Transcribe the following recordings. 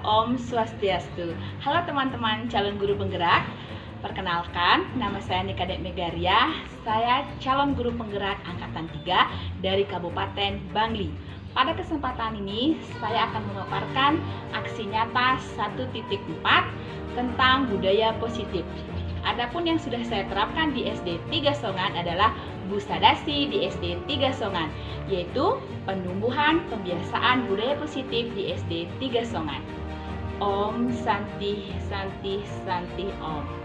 Om Swastiastu. Halo teman-teman calon guru penggerak. Perkenalkan, nama saya Nikadek Megaria. Saya calon guru penggerak angkatan 3 dari Kabupaten Bangli. Pada kesempatan ini, saya akan memaparkan aksi nyata 1.4 tentang budaya positif. Adapun yang sudah saya terapkan di SD 3 Songan adalah Busadasi di SD 3 Songan, yaitu penumbuhan pembiasaan budaya positif di SD 3 Songan. Om Santi Santi Santi Om.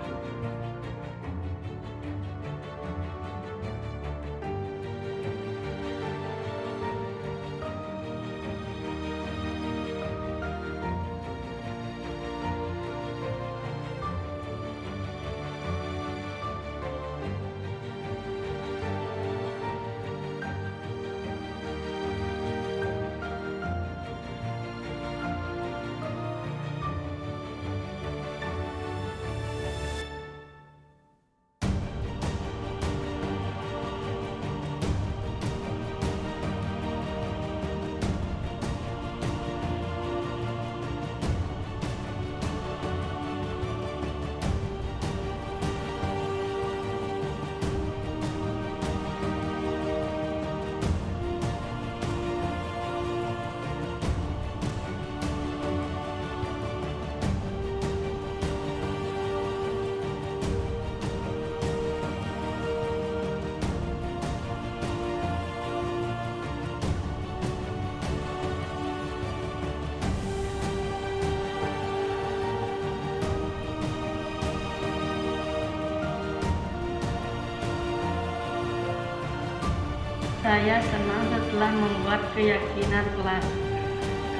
Saya senang setelah membuat keyakinan kelas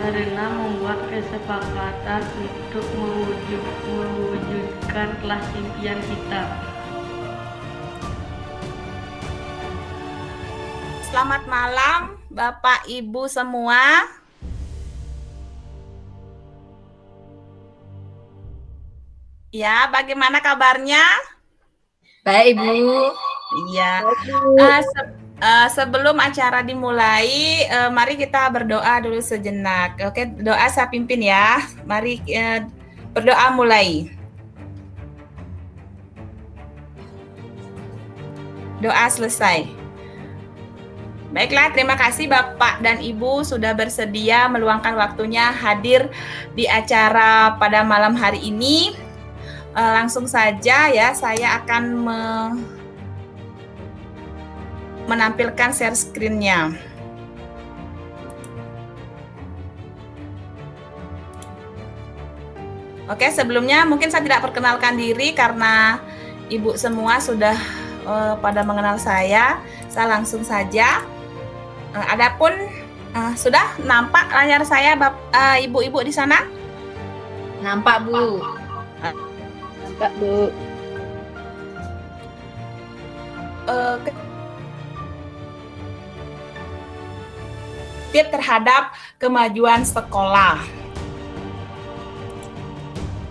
karena membuat kesepakatan untuk mewujudkan kelas impian kita. Selamat malam Bapak Ibu semua. Ya, bagaimana kabarnya? Baik, Ibu. Iya. Sebelum acara dimulai, mari kita berdoa dulu sejenak. Oke, doa saya pimpin ya. Mari berdoa mulai. Doa selesai. Baiklah, terima kasih Bapak dan Ibu sudah bersedia meluangkan waktunya hadir di acara pada malam hari ini. Langsung saja ya, saya akan menampilkan share screen-nya. Oke, sebelumnya mungkin saya tidak perkenalkan diri karena Ibu semua sudah pada mengenal saya. Saya langsung saja. Adapun sudah nampak layar saya Ibu-ibu di sana? Nampak, Bu. Nampak, Bu. Terhadap kemajuan sekolah.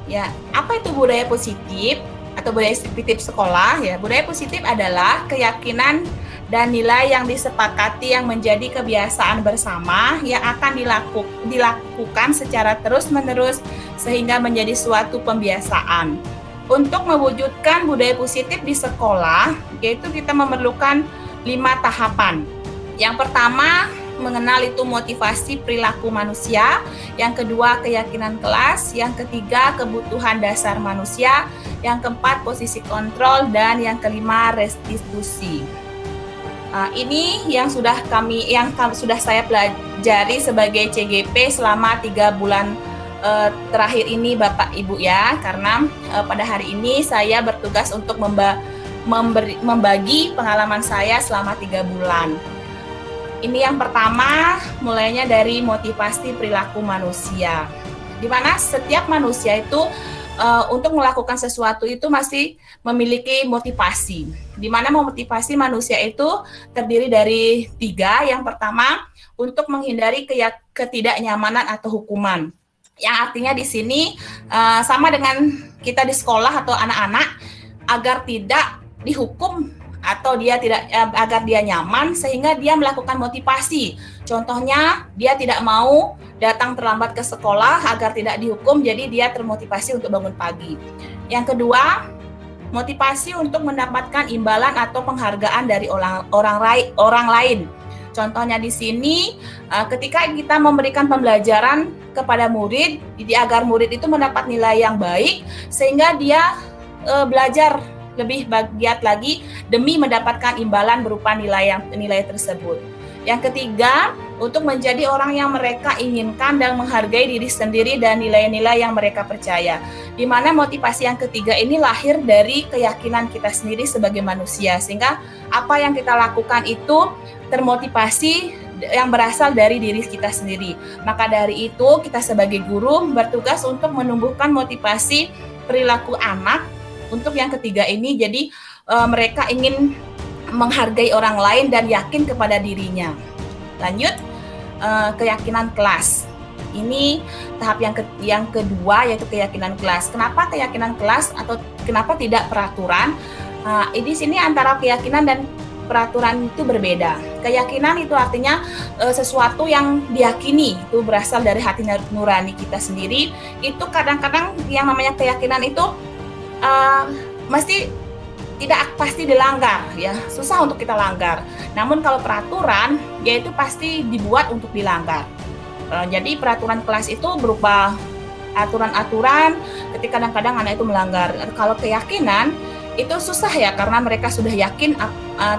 Ya, apa itu budaya positif atau budaya positif sekolah? Ya, budaya positif adalah keyakinan dan nilai yang disepakati yang menjadi kebiasaan bersama yang akan dilakukan secara terus-menerus sehingga menjadi suatu pembiasaan. Untuk mewujudkan budaya positif di sekolah, yaitu kita memerlukan 5 tahapan. Yang pertama, mengenal itu motivasi perilaku manusia, yang kedua keyakinan kelas, yang ketiga kebutuhan dasar manusia, yang keempat posisi kontrol, dan yang kelima restitusi. Ini yang sudah saya pelajari sebagai CGP selama 3 bulan terakhir ini Bapak Ibu ya, karena pada hari ini saya bertugas untuk membagi pengalaman saya selama 3 bulan. Ini yang pertama, mulainya dari motivasi perilaku manusia. Di mana setiap manusia itu untuk melakukan sesuatu itu masih memiliki motivasi. Di mana motivasi manusia itu terdiri dari 3. Yang pertama, untuk menghindari ketidaknyamanan atau hukuman. Yang artinya di sini sama dengan kita di sekolah atau anak-anak agar tidak dihukum atau dia tidak agar dia nyaman sehingga dia melakukan motivasi. Contohnya, dia tidak mau datang terlambat ke sekolah agar tidak dihukum, jadi dia termotivasi untuk bangun pagi. Yang kedua, motivasi untuk mendapatkan imbalan atau penghargaan dari orang lain. Contohnya di sini, ketika kita memberikan pembelajaran kepada murid, agar murid itu mendapat nilai yang baik, sehingga dia belajar lebih giat lagi demi mendapatkan imbalan berupa nilai tersebut. Yang ketiga, untuk menjadi orang yang mereka inginkan dan menghargai diri sendiri dan nilai-nilai yang mereka percaya. Di mana motivasi yang ketiga ini lahir dari keyakinan kita sendiri sebagai manusia, sehingga apa yang kita lakukan itu termotivasi yang berasal dari diri kita sendiri. Maka dari itu, kita sebagai guru bertugas untuk menumbuhkan motivasi perilaku anak untuk yang ketiga ini. Jadi mereka ingin menghargai orang lain dan yakin kepada dirinya. Lanjut, keyakinan kelas. Ini tahap yang kedua, yaitu keyakinan kelas. Kenapa keyakinan kelas atau kenapa tidak peraturan? Di sini antara keyakinan dan peraturan itu berbeda. Keyakinan itu artinya sesuatu yang diyakini, itu berasal dari hati nurani kita sendiri. Itu kadang-kadang yang namanya keyakinan itu tidak pasti dilanggar, ya, susah untuk kita langgar. Namun kalau peraturan, yaitu pasti dibuat untuk dilanggar. Jadi peraturan kelas itu berupa aturan-aturan ketika kadang-kadang anak itu melanggar. Kalau keyakinan itu susah ya, karena mereka sudah yakin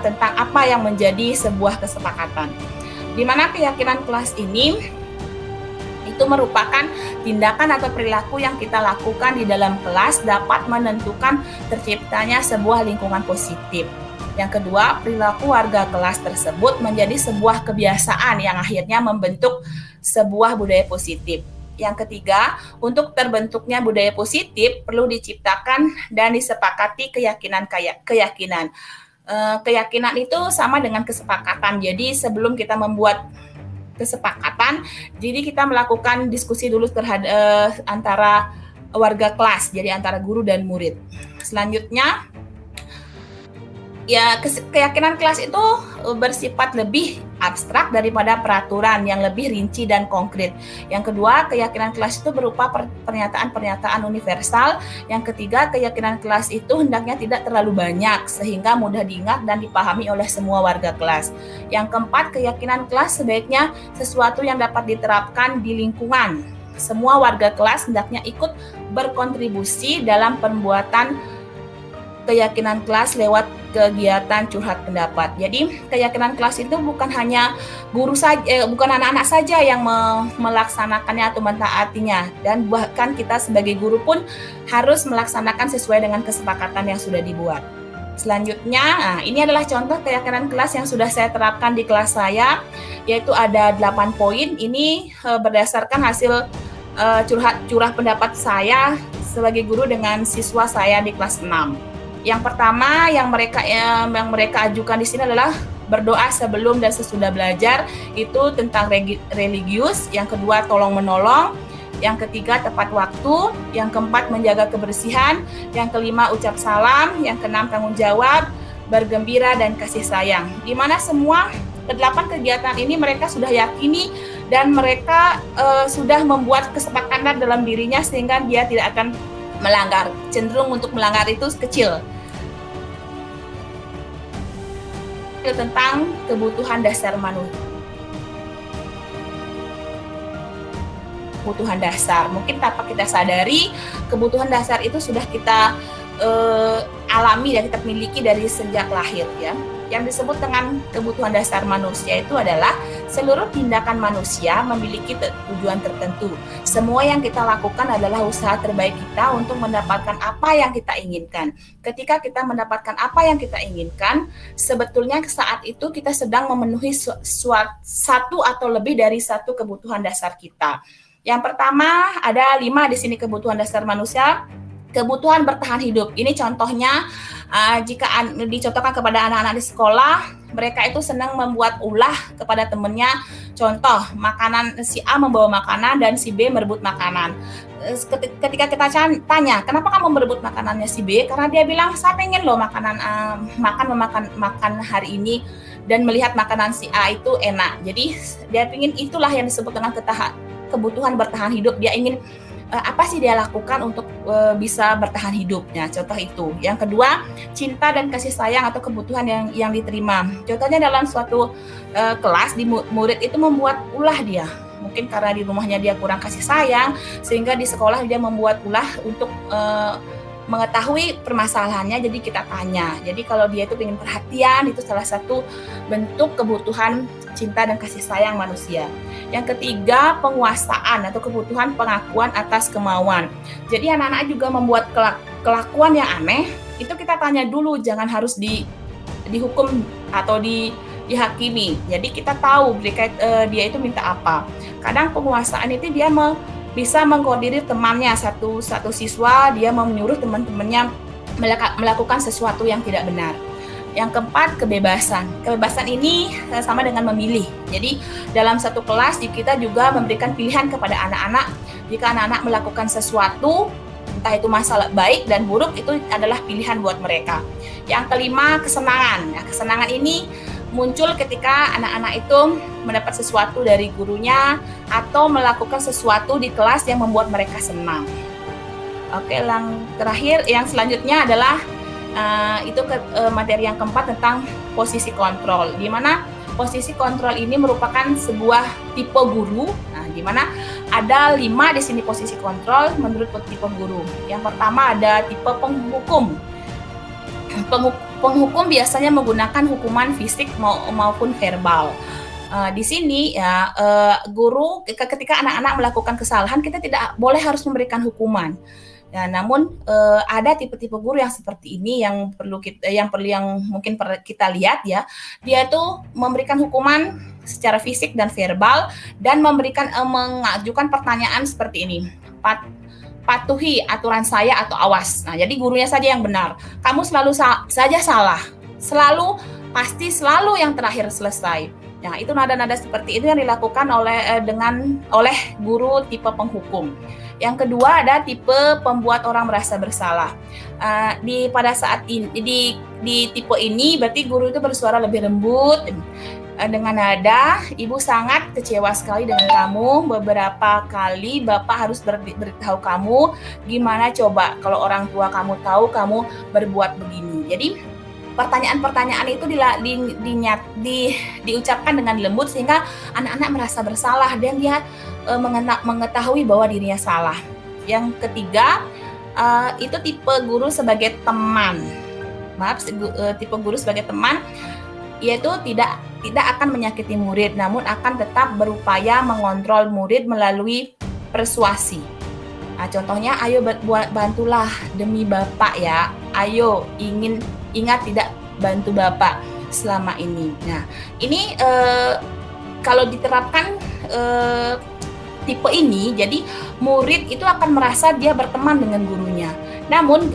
tentang apa yang menjadi sebuah kesepakatan. Di mana keyakinan kelas ini itu merupakan tindakan atau perilaku yang kita lakukan di dalam kelas dapat menentukan terciptanya sebuah lingkungan positif. Yang kedua, perilaku warga kelas tersebut menjadi sebuah kebiasaan yang akhirnya membentuk sebuah budaya positif. Yang ketiga, untuk terbentuknya budaya positif perlu diciptakan dan disepakati keyakinan. Keyakinan itu sama dengan kesepakatan. Jadi sebelum kita membuat kesepakatan, jadi kita melakukan diskusi dulu terhadap antara warga kelas, jadi antara guru dan murid. Selanjutnya, ya, keyakinan kelas itu bersifat lebih abstrak daripada peraturan yang lebih rinci dan konkret. Yang kedua, keyakinan kelas itu berupa pernyataan-pernyataan universal. Yang ketiga, keyakinan kelas itu hendaknya tidak terlalu banyak sehingga mudah diingat dan dipahami oleh semua warga kelas. Yang keempat, keyakinan kelas sebaiknya sesuatu yang dapat diterapkan di lingkungan. Semua warga kelas hendaknya ikut berkontribusi dalam pembuatan keyakinan kelas lewat kegiatan curhat pendapat. Jadi keyakinan kelas itu bukan hanya guru saja, bukan anak-anak saja yang melaksanakannya atau mentaatinya, dan bahkan kita sebagai guru pun harus melaksanakan sesuai dengan kesepakatan yang sudah dibuat. Selanjutnya, ini adalah contoh keyakinan kelas yang sudah saya terapkan di kelas saya, yaitu ada 8 poin. Ini berdasarkan hasil curah pendapat saya sebagai guru dengan siswa saya di kelas 6. Yang pertama yang mereka ajukan di sini adalah berdoa sebelum dan sesudah belajar, itu tentang religius. Yang kedua, tolong menolong. Yang ketiga, tepat waktu. Yang keempat, menjaga kebersihan. Yang kelima, ucap salam. Yang keenam, tanggung jawab, bergembira, dan kasih sayang. Di mana semua ke-8 kegiatan ini mereka sudah yakini dan mereka sudah membuat kesepakatan dalam dirinya sehingga dia tidak akan melanggar, cenderung untuk melanggar itu kecil. Tentang kebutuhan dasar manusia. Kebutuhan dasar, mungkin tanpa kita sadari, kebutuhan dasar itu sudah kita alami dan kita miliki dari sejak lahir, ya. Yang disebut dengan kebutuhan dasar manusia itu adalah seluruh tindakan manusia memiliki tujuan tertentu. Semua yang kita lakukan adalah usaha terbaik kita untuk mendapatkan apa yang kita inginkan. Ketika kita mendapatkan apa yang kita inginkan, sebetulnya saat itu kita sedang memenuhi satu atau lebih dari satu kebutuhan dasar kita. Yang pertama, ada 5 di sini kebutuhan dasar manusia. Kebutuhan bertahan hidup. Ini contohnya jika dicontohkan kepada anak-anak di sekolah, mereka itu senang membuat ulah kepada temannya. Contoh, makanan si A membawa makanan dan si B merebut makanan. Ketika kita tanya, kenapa kamu merebut makanannya si B? Karena dia bilang, saya pengen loh makan hari ini dan melihat makanan si A itu enak. Jadi dia ingin, itulah yang disebut dengan kebutuhan bertahan hidup. Dia ingin apa sih dia lakukan untuk bisa bertahan hidupnya. Contoh itu. Yang kedua, cinta dan kasih sayang atau kebutuhan yang diterima. Contohnya dalam suatu kelas, murid itu membuat ulah dia. Mungkin karena di rumahnya dia kurang kasih sayang, sehingga di sekolah dia membuat ulah untuk mengetahui permasalahannya. Jadi kita tanya. Jadi kalau dia itu ingin perhatian, itu salah satu bentuk kebutuhan cinta dan kasih sayang manusia. Yang ketiga, penguasaan atau kebutuhan pengakuan atas kemauan. Jadi anak-anak juga membuat kelakuan yang aneh, itu kita tanya dulu, jangan harus dihukum atau dihakimi. Jadi kita tahu dia itu minta apa. Kadang penguasaan itu dia bisa mengkoordinir temannya, satu siswa dia menyuruh teman-temannya melakukan sesuatu yang tidak benar. Yang keempat, kebebasan. Kebebasan ini sama dengan memilih. Jadi dalam satu kelas kita juga memberikan pilihan kepada anak-anak. Jika anak-anak melakukan sesuatu, entah itu masalah baik dan buruk, itu adalah pilihan buat mereka. Yang kelima, kesenangan. Nah, kesenangan ini muncul ketika anak-anak itu mendapat sesuatu dari gurunya atau melakukan sesuatu di kelas yang membuat mereka senang. Oke, yang terakhir, yang selanjutnya adalah materi yang keempat tentang posisi kontrol, di mana posisi kontrol ini merupakan sebuah tipe guru. Nah, di mana ada 5 di sini posisi kontrol menurut tipe guru. Yang pertama ada tipe penghukum. Penghukum biasanya menggunakan hukuman fisik maupun verbal. Di sini ya, guru ketika anak-anak melakukan kesalahan, kita tidak boleh harus memberikan hukuman. Ya, namun ada tipe-tipe guru yang seperti ini yang mungkin kita lihat ya. Dia tuh memberikan hukuman secara fisik dan verbal dan mengajukan pertanyaan seperti ini. Patuhi aturan saya atau awas. Nah, jadi gurunya saja yang benar. Kamu selalu saja salah. Pasti selalu yang terakhir selesai. Nah, itu nada-nada seperti itu yang dilakukan oleh guru tipe penghukum. Yang kedua ada tipe pembuat orang merasa bersalah. Pada saat ini di tipe ini berarti guru itu bersuara lebih lembut dengan nada, ibu sangat kecewa sekali dengan kamu. Beberapa kali bapak harus beritahu kamu, gimana coba kalau orang tua kamu tahu kamu berbuat begini. Jadi pertanyaan-pertanyaan itu diucapkan dengan lembut sehingga anak-anak merasa bersalah dan dia mengetahui bahwa dirinya salah. Yang ketiga itu tipe guru sebagai teman. Tipe guru sebagai teman yaitu tidak akan menyakiti murid, namun akan tetap berupaya mengontrol murid melalui persuasi. Nah, contohnya, ayo bantulah demi bapak ya. Ayo, ingat tidak bantu bapak selama ini. Nah, ini kalau diterapkan tipe ini, jadi murid itu akan merasa dia berteman dengan gurunya. Namun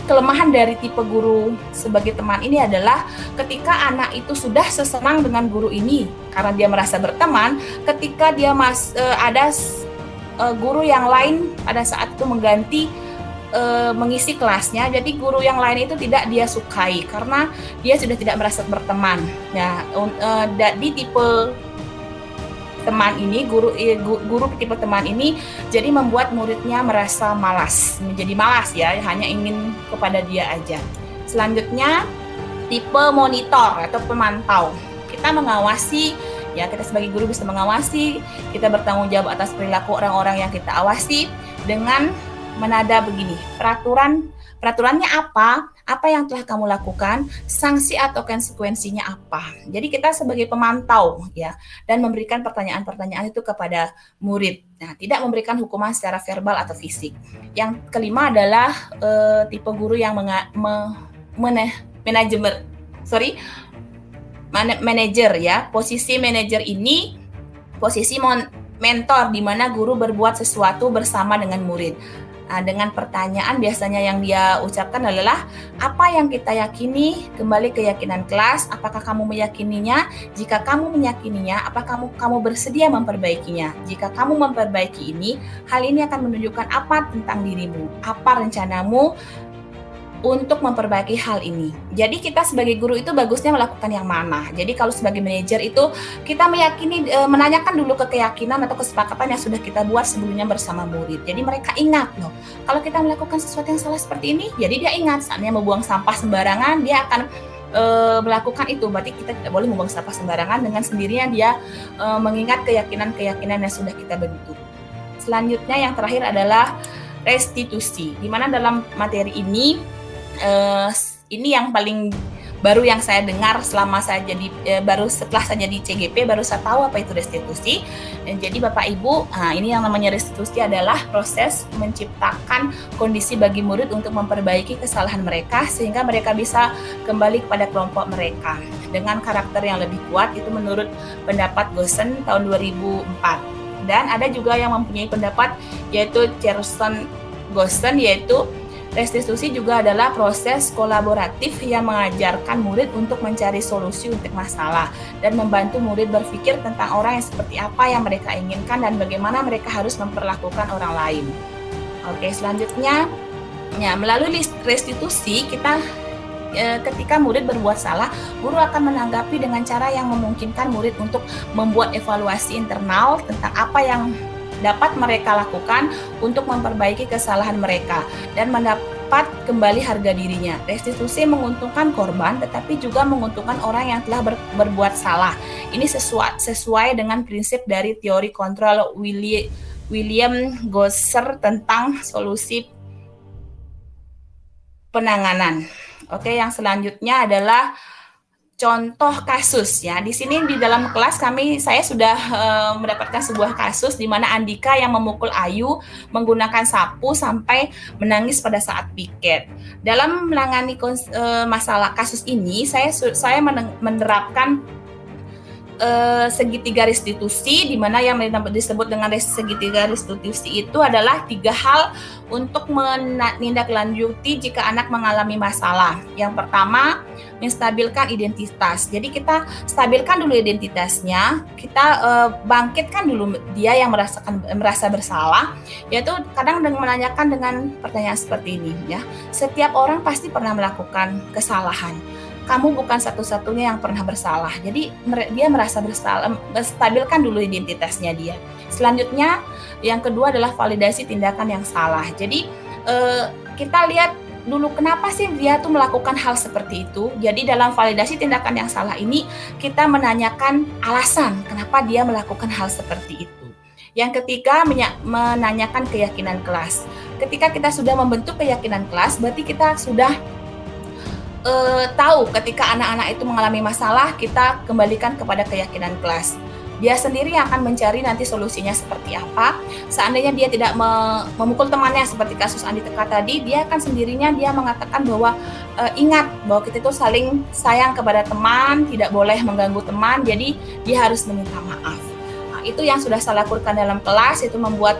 kelemahan dari tipe guru sebagai teman ini adalah ketika anak itu sudah sesenang dengan guru ini karena dia merasa berteman, ketika dia ada guru yang lain pada saat itu mengisi kelasnya, jadi guru yang lain itu tidak dia sukai karena dia sudah tidak merasa berteman. Nah, di tipe teman ini, guru tipe teman ini jadi membuat muridnya merasa menjadi malas ya, hanya ingin kepada dia aja. Selanjutnya tipe monitor atau pemantau. Kita mengawasi ya, kita sebagai guru bisa mengawasi, kita bertanggung jawab atas perilaku orang-orang yang kita awasi dengan menada begini. Peraturannya apa yang telah kamu lakukan, sanksi atau konsekuensinya apa. Jadi kita sebagai pemantau ya, dan memberikan pertanyaan-pertanyaan itu kepada murid. Nah, tidak memberikan hukuman secara verbal atau fisik. Yang kelima adalah tipe guru yang manajer ya. Posisi manajer ini posisi mentor di mana guru berbuat sesuatu bersama dengan murid. Nah, dengan pertanyaan biasanya yang dia ucapkan adalah, apa yang kita yakini, kembali keyakinan kelas, apakah kamu meyakininya? Jika kamu meyakininya, apakah kamu bersedia memperbaikinya? Jika kamu memperbaiki ini, hal ini akan menunjukkan apa tentang dirimu? Apa rencanamu untuk memperbaiki hal ini. Jadi kita sebagai guru itu bagusnya melakukan yang mana? Jadi kalau sebagai manajer itu kita meyakini, menanyakan dulu ke keyakinan atau kesepakatan yang sudah kita buat sebelumnya bersama murid. Jadi mereka ingat loh, kalau kita melakukan sesuatu yang salah seperti ini, jadi dia ingat saatnya membuang sampah sembarangan, dia akan melakukan itu. Berarti kita tidak boleh membuang sampah sembarangan, dengan sendirinya dia mengingat keyakinan-keyakinan yang sudah kita bentuk. Selanjutnya yang terakhir adalah restitusi. Di mana dalam materi ini yang paling baru yang saya dengar selama saya jadi baru setelah saya jadi CGP baru saya tahu apa itu restitusi. Jadi Bapak Ibu, ini yang namanya restitusi adalah proses menciptakan kondisi bagi murid untuk memperbaiki kesalahan mereka sehingga mereka bisa kembali kepada kelompok mereka dengan karakter yang lebih kuat. Itu menurut pendapat Goosen tahun 2004. Dan ada juga yang mempunyai pendapat yaitu Charleston Goosen, yaitu restitusi juga adalah proses kolaboratif yang mengajarkan murid untuk mencari solusi untuk masalah dan membantu murid berpikir tentang orang yang seperti apa yang mereka inginkan dan bagaimana mereka harus memperlakukan orang lain. Oke, selanjutnya, ya, melalui restitusi kita ketika murid berbuat salah, guru akan menanggapi dengan cara yang memungkinkan murid untuk membuat evaluasi internal tentang apa yang dapat mereka lakukan untuk memperbaiki kesalahan mereka dan mendapat kembali harga dirinya. Restitusi menguntungkan korban tetapi juga menguntungkan orang yang telah berbuat salah. Ini sesuai dengan prinsip dari teori kontrol William Gosser tentang solusi penanganan. Oke, yang selanjutnya adalah contoh kasus ya. Di sini di dalam kelas saya sudah mendapatkan sebuah kasus di mana Andika yang memukul Ayu menggunakan sapu sampai menangis pada saat piket. Dalam menangani masalah kasus ini, saya menerapkan segitiga restitusi, di mana yang disebut dengan segitiga restitusi itu adalah 3 hal untuk menindaklanjuti jika anak mengalami masalah. Yang pertama, menstabilkan identitas. Jadi kita stabilkan dulu identitasnya, kita bangkitkan dulu dia yang merasa bersalah, yaitu kadang menanyakan dengan pertanyaan seperti ini ya. Setiap orang pasti pernah melakukan kesalahan. Kamu bukan satu-satunya yang pernah bersalah. Jadi dia merasa bersalah, stabilkan dulu identitasnya dia. Selanjutnya, yang kedua adalah validasi tindakan yang salah. Jadi kita lihat dulu kenapa sih dia tuh melakukan hal seperti itu. Jadi dalam validasi tindakan yang salah ini kita menanyakan alasan kenapa dia melakukan hal seperti itu. Yang ketiga, menanyakan keyakinan kelas. Ketika kita sudah membentuk keyakinan kelas, berarti kita sudah tahu ketika anak-anak itu mengalami masalah, kita kembalikan kepada keyakinan kelas. Dia sendiri yang akan mencari nanti solusinya seperti apa. Seandainya dia tidak memukul temannya seperti kasus Andika tadi, dia akan sendirinya dia mengatakan bahwa ingat bahwa kita itu saling sayang kepada teman, tidak boleh mengganggu teman, jadi dia harus meminta maaf. Nah, itu yang sudah saya lakukan dalam kelas, itu membuat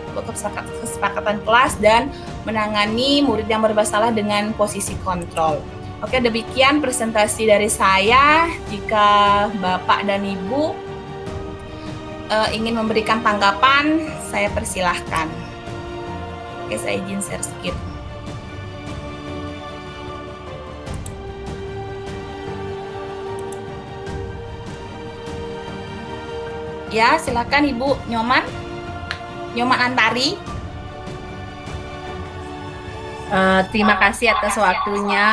kesepakatan kelas dan menangani murid yang bermasalah dengan posisi kontrol. Oke, demikian presentasi dari saya. Jika Bapak dan Ibu ingin memberikan tanggapan, saya persilahkan. Oke, saya izin share screen. Ya, silakan Ibu Nyoman Antari. Terima kasih atas waktunya,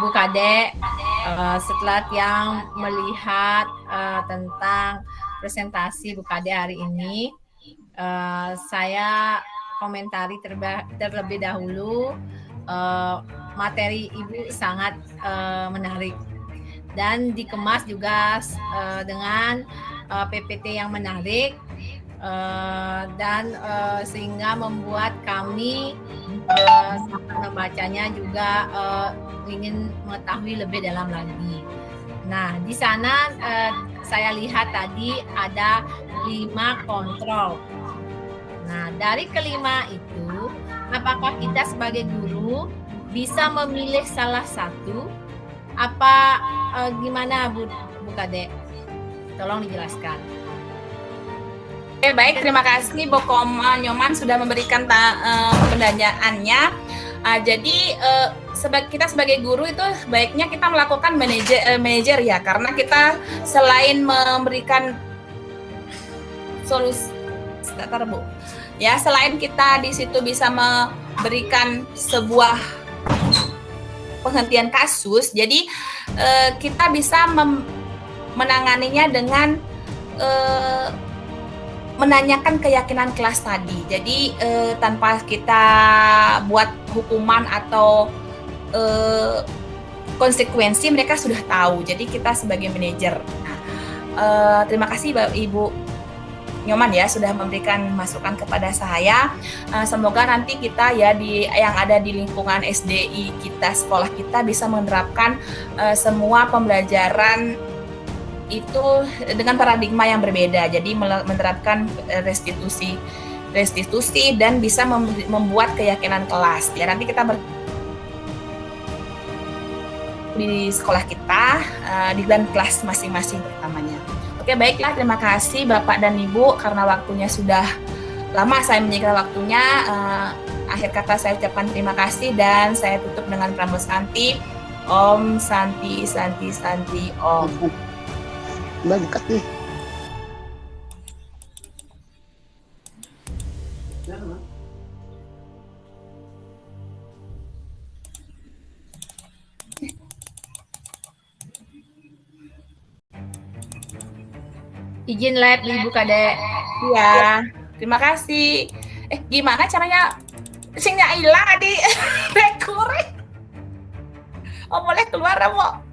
Bu Kadek. Setelah yang melihat tentang presentasi Bu Kadek hari ini, saya komentari terlebih dahulu. Materi Ibu sangat menarik dan dikemas juga dengan PPT yang menarik. Dan sehingga membuat kami saat membacanya juga ingin mengetahui lebih dalam lagi. Nah, di sana saya lihat tadi ada 5 kontrol. Nah, dari kelima itu, apakah kita sebagai guru bisa memilih salah satu? Apa gimana Bu Kadek? Tolong dijelaskan. Oke, baik, terima kasih Bu Nyoman sudah memberikan pendanyaannya. Jadi kita sebagai guru itu baiknya kita melakukan manajer ya, karena kita selain memberikan solusi, Bu. Ya, selain kita di situ bisa memberikan sebuah penghentian kasus, jadi kita bisa menanganinya dengan menanyakan keyakinan kelas tadi. Jadi tanpa kita buat hukuman atau konsekuensi, mereka sudah tahu. Jadi kita sebagai manajer. Nah, terima kasih Ibu Nyoman ya sudah memberikan masukan kepada saya. Semoga nanti kita ya yang ada di lingkungan SDI kita, sekolah kita bisa menerapkan semua pembelajaran itu dengan paradigma yang berbeda. Jadi menerapkan restitusi dan bisa membuat keyakinan kelas. Ya nanti kita di sekolah kita di dalam kelas masing-masing terutamanya. Oke, baiklah, terima kasih Bapak dan Ibu karena waktunya sudah lama saya menyingkat waktunya. Akhir kata saya ucapkan terima kasih dan saya tutup dengan Pramu Santi. Om Santi Santi Santi Om. Mbak buka nih. Izin live Ibu Kadek. Iya, terima kasih. Gimana caranya? Singnya hilang tadi. Rekur. Oh, boleh keluar, Mo.